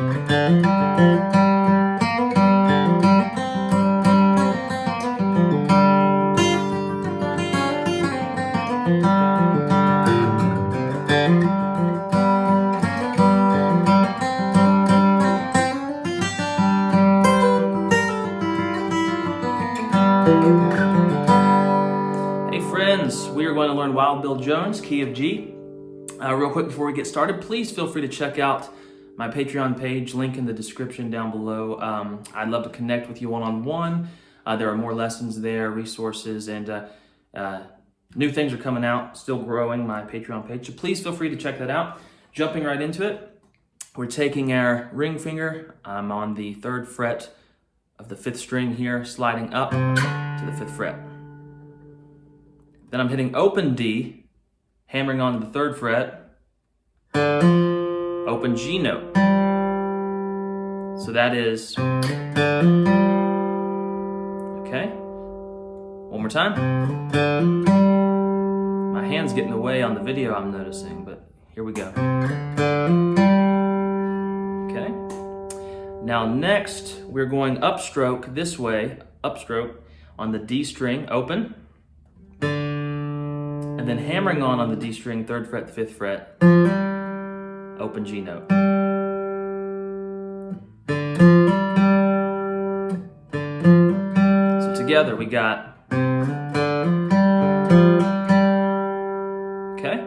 Hey friends, we are going to learn Wild Bill Jones, key of G. Real quick before we get started, please feel free to check out my Patreon page, link in the description down below. I'd love to connect with you one-on-one. There are more lessons there, resources, and new things are coming out, still growing my Patreon page. So please feel free to check that out. Jumping right into it, we're taking our ring finger. I'm on the 3rd fret of the 5th string here, sliding up to the 5th fret. Then I'm hitting open D, hammering on the 3rd fret, open G note. So that is, okay, one more time. My hand's getting away on the video, I'm noticing, but here we go. Okay, now next we're going upstroke this way, upstroke on the D string, open, and then hammering on the D string, 3rd fret, 5th fret, open G note. So together we got, okay,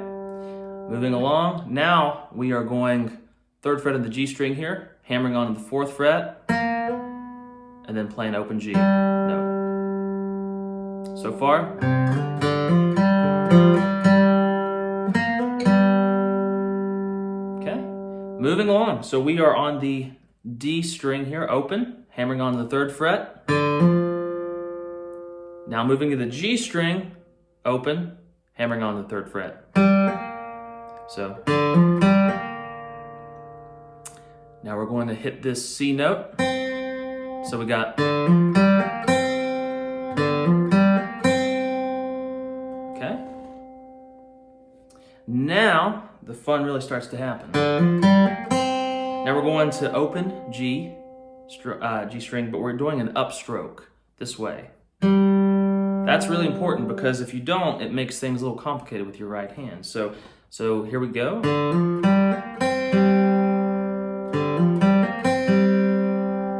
moving along. Now we are going 3rd fret of the G string here, hammering on the 4th fret, and then playing open G note. So far. Moving along, so we are on the D string here, open, hammering on the 3rd fret. Now moving to the G string, open, hammering on the 3rd fret. So, now we're going to hit this C note. So we got, okay. Now, the fun really starts to happen. Now we're going to open G string, but we're doing an upstroke this way. That's really important because if you don't, it makes things a little complicated with your right hand. So here we go.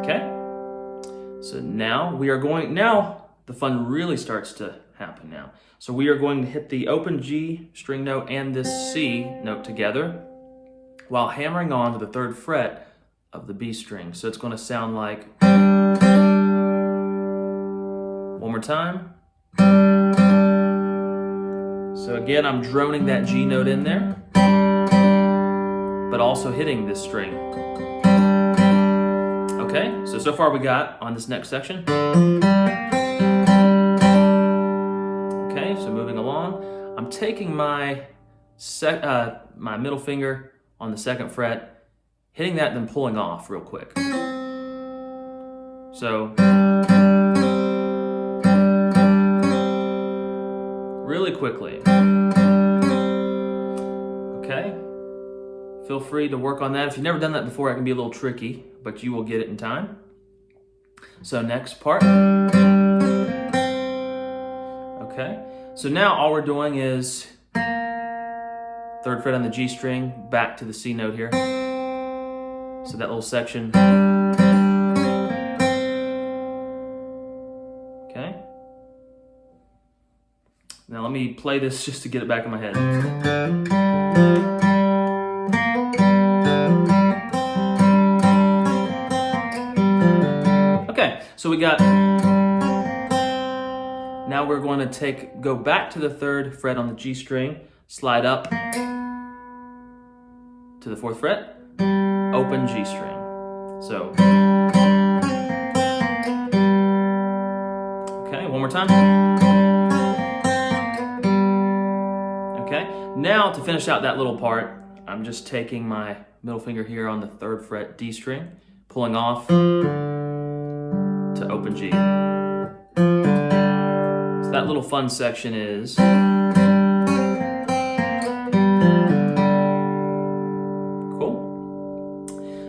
Okay. So now the fun really starts to happen now. So we are going to hit the open G string note and this C note together while hammering on to the 3rd fret of the B string. So it's going to sound like, one more time. So again, I'm droning that G note in there, but also hitting this string. Okay, so far we got on this next section. Okay, so moving along, I'm taking my my middle finger on the 2nd fret, hitting that and then pulling off real quick. So, really quickly. Okay, feel free to work on that. If you've never done that before, it can be a little tricky, but you will get it in time. So next part. Okay, so now all we're doing is 3rd fret on the G string, back to the C note here. So that little section. Okay. Now let me play this just to get it back in my head. Okay, so we got, now we're going to go back to the 3rd fret on the G string, slide up to the 4th fret, open G string. So, okay, one more time. Okay, now to finish out that little part, I'm just taking my middle finger here on the 3rd fret D string, pulling off to open G. So that little fun section is,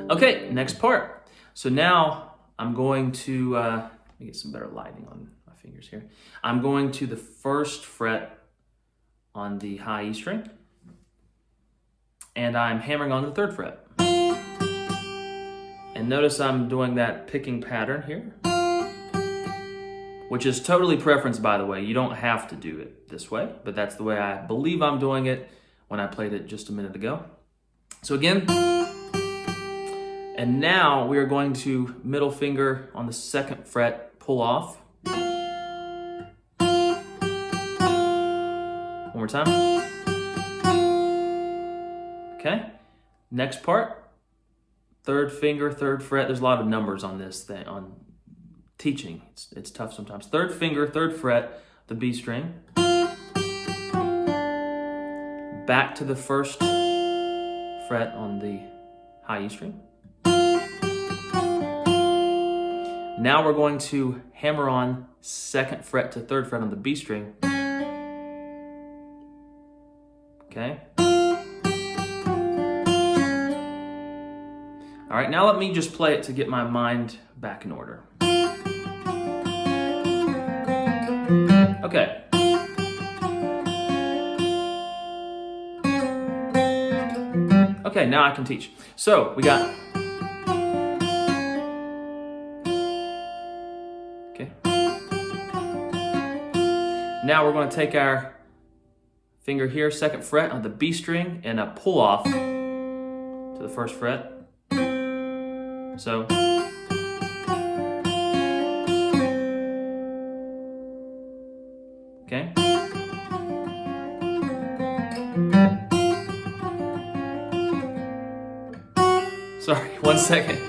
Okay, next part. So now I'm going to, let me get some better lighting on my fingers here. I'm going to the first fret on the high E string, and I'm hammering on the third fret. And notice I'm doing that picking pattern here, which is totally preference, by the way. You don't have to do it this way, but that's the way I believe I'm doing it when I played it just a minute ago. So again, and now we are going to middle finger on the second fret, pull off. One more time. Okay, next part, third finger, third fret. There's a lot of numbers on this thing, on teaching. It's tough sometimes. Third finger, third fret, the B string. Back to the first fret on the high E string. Now we're going to hammer on second fret to third fret on the B string. Okay. All right, now let me just play it to get my mind back in order. Okay. Okay, now I can teach. So we got, okay. Now we're going to take our finger here, second fret on the B string, and a pull off to the first fret. So, okay. Sorry, 1 second.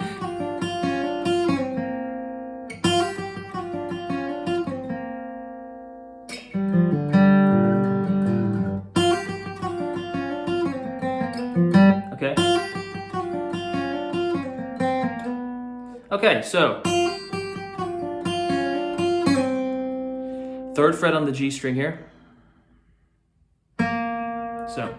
Okay. Okay, so third fret on the G string here. So.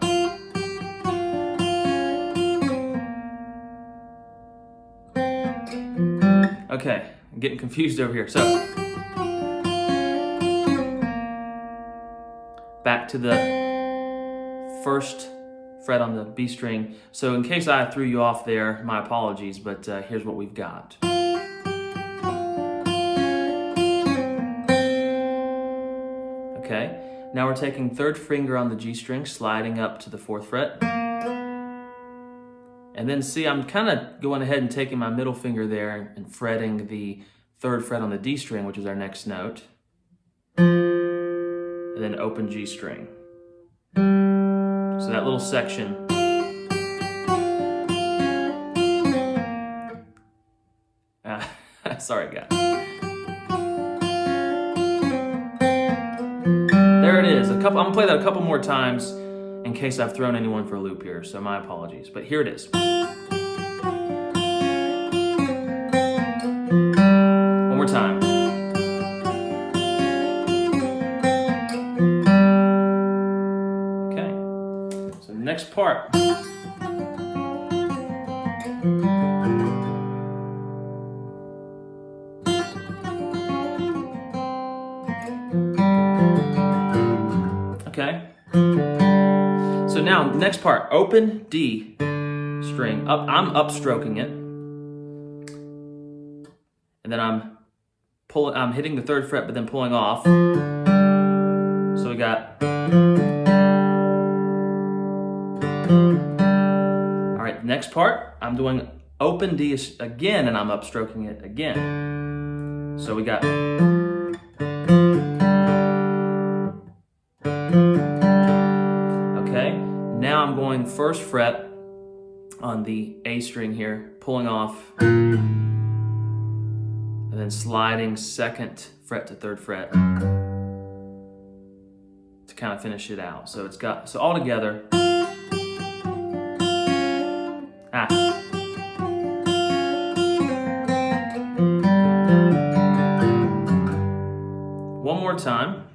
Okay, I'm getting confused over here. So, back to the first fret on the B string. So in case I threw you off there, my apologies, but here's what we've got. Okay, now we're taking third finger on the G string, sliding up to the fourth fret. And then see, I'm kind of going ahead and taking my middle finger there and fretting the third fret on the D string, which is our next note. And then open G string. So that little section. Sorry, guys. There it is. I'm gonna play that a couple more times in case I've thrown anyone for a loop here, so my apologies. But here it is. One more time. Okay, so next part. Okay. So now, next part, open D string. I'm upstroking it. And then I'm hitting the third fret, but then pulling off. So we got. All right, next part, I'm doing open D again, and I'm upstroking it again. So we got. Now I'm going first fret on the A string here, pulling off, and then sliding second fret to third fret to kind of finish it out. So it's got, so all together. One more time.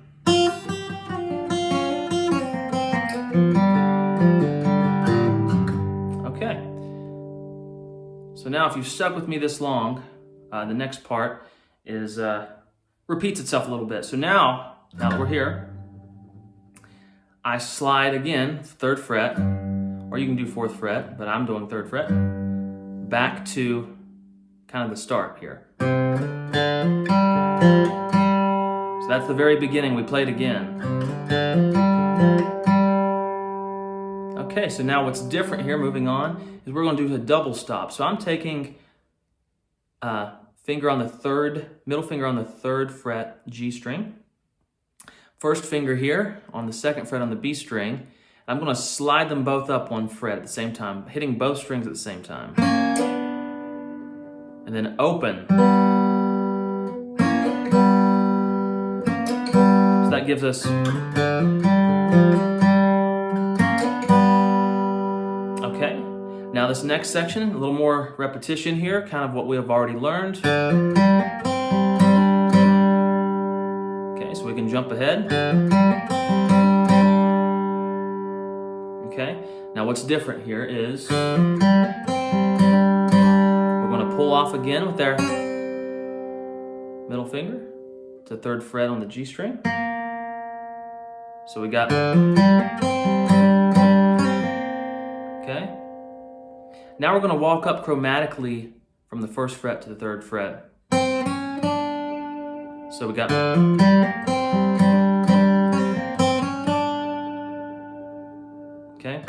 So now if you've stuck with me this long, the next part is repeats itself a little bit. So now that we're here, I slide again, 3rd fret, or you can do 4th fret, but I'm doing 3rd fret, back to kind of the start here. So that's the very beginning. We play it again. Okay, so now what's different here, moving on, is we're going to do a double stop. So I'm taking finger on the 3rd, middle finger on the 3rd fret G string. 1st finger here on the 2nd fret on the B string. I'm going to slide them both up 1 fret at the same time, hitting both strings at the same time. And then open. So that gives us... Okay, now this next section, a little more repetition here, kind of what we have already learned. Okay, so we can jump ahead. Okay, now what's different here is we're going to pull off again with our middle finger to 3rd fret on the G string. So we got... Okay. Now we're going to walk up chromatically from the 1st fret to the 3rd fret. So we got... Okay.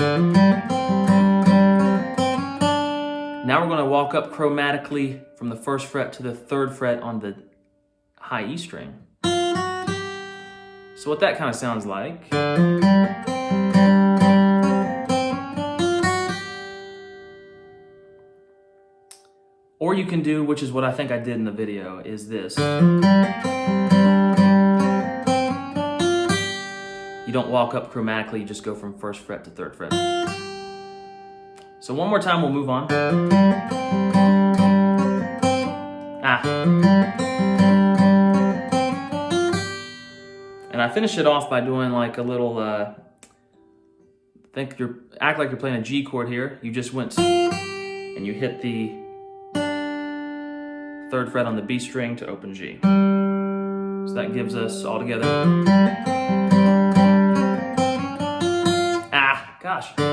Now we're going to walk up chromatically from the 1st fret to the 3rd fret on the high E string. So what that kind of sounds like... Or you can do, which is what I think I did in the video, is this. You don't walk up chromatically, you just go from 1st fret to 3rd fret. So one more time, we'll move on. And I finish it off by doing like a little, act like you're playing a G chord here. You just went and you hit the 3rd fret on the B string to open G. So that gives us all together. Gosh. All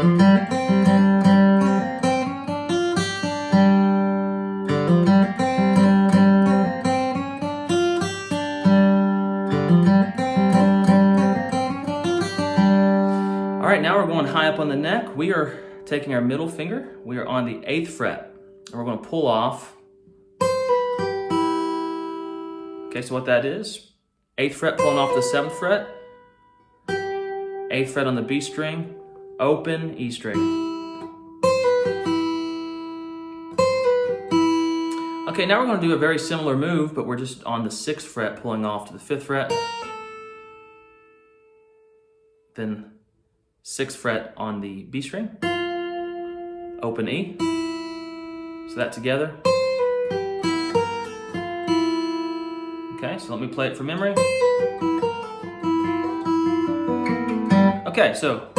right, now we're going high up on the neck. We are taking our middle finger. We are on the 8th fret, and we're going to pull off. Okay, so what that is, 8th fret pulling off the 7th fret, 8th fret on the B string, open E string. Okay, now we're going to do a very similar move, but we're just on the 6th fret pulling off to the 5th fret, then 6th fret on the B string, open E, so that together. Okay, so let me play it from memory. Okay, so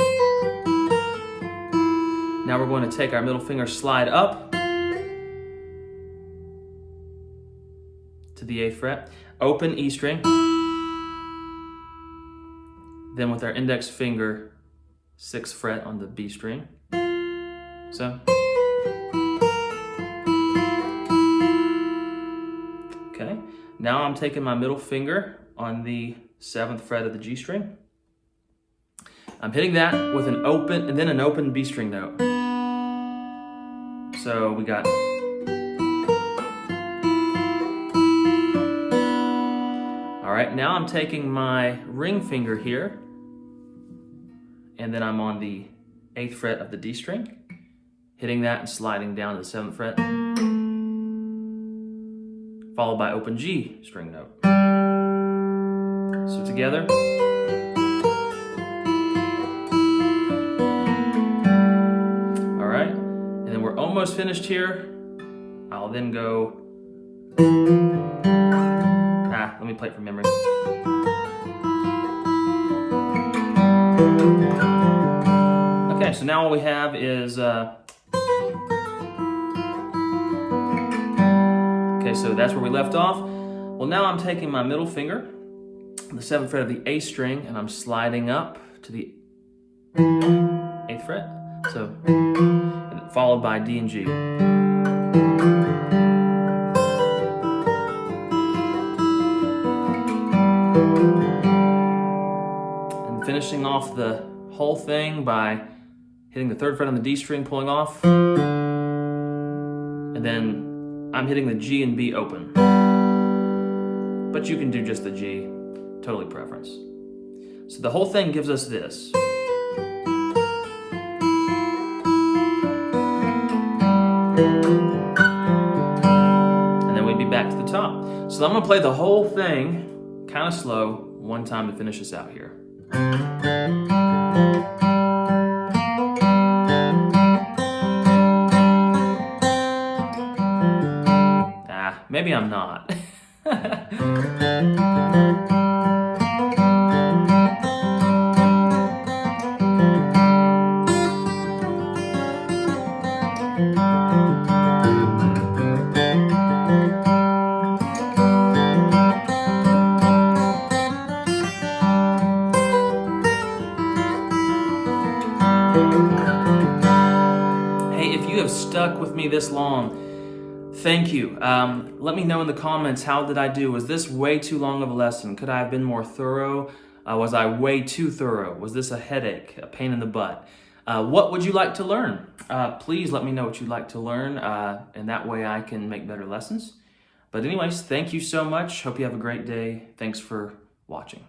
now we're going to take our middle finger, slide up to the 8th fret, open E string, then with our index finger, 6th fret on the B string. So. Okay, now I'm taking my middle finger on the 7th fret of the G string. I'm hitting that with an open, and then an open B string note. So we got. All right, now I'm taking my ring finger here, and then I'm on the 8th fret of the D string, hitting that and sliding down to the 7th fret, followed by open G string note. So together. All right, and then we're almost finished here. I'll then go, let me play it from memory. Okay, so now all we have is Okay, so that's where we left off. Well, now I'm taking my middle finger, the 7th fret of the A string, and I'm sliding up to the 8th fret. So, and followed by D and G. And finishing off the whole thing by hitting the 3rd fret on the D string, pulling off, and then I'm hitting the G and B open. But you can do just the G, totally preference. So the whole thing gives us this. And then we'd be back to the top. So I'm gonna play the whole thing kind of slow one time to finish this out here. Maybe I'm not. Hey, if you have stuck with me this long, thank you. Let me know in the comments, how did I do? Was this way too long of a lesson? Could I have been more thorough? Was I way too thorough? Was this a headache, a pain in the butt? What would you like to learn? Please let me know what you'd like to learn, and that way I can make better lessons. But anyways, thank you so much. Hope you have a great day. Thanks for watching.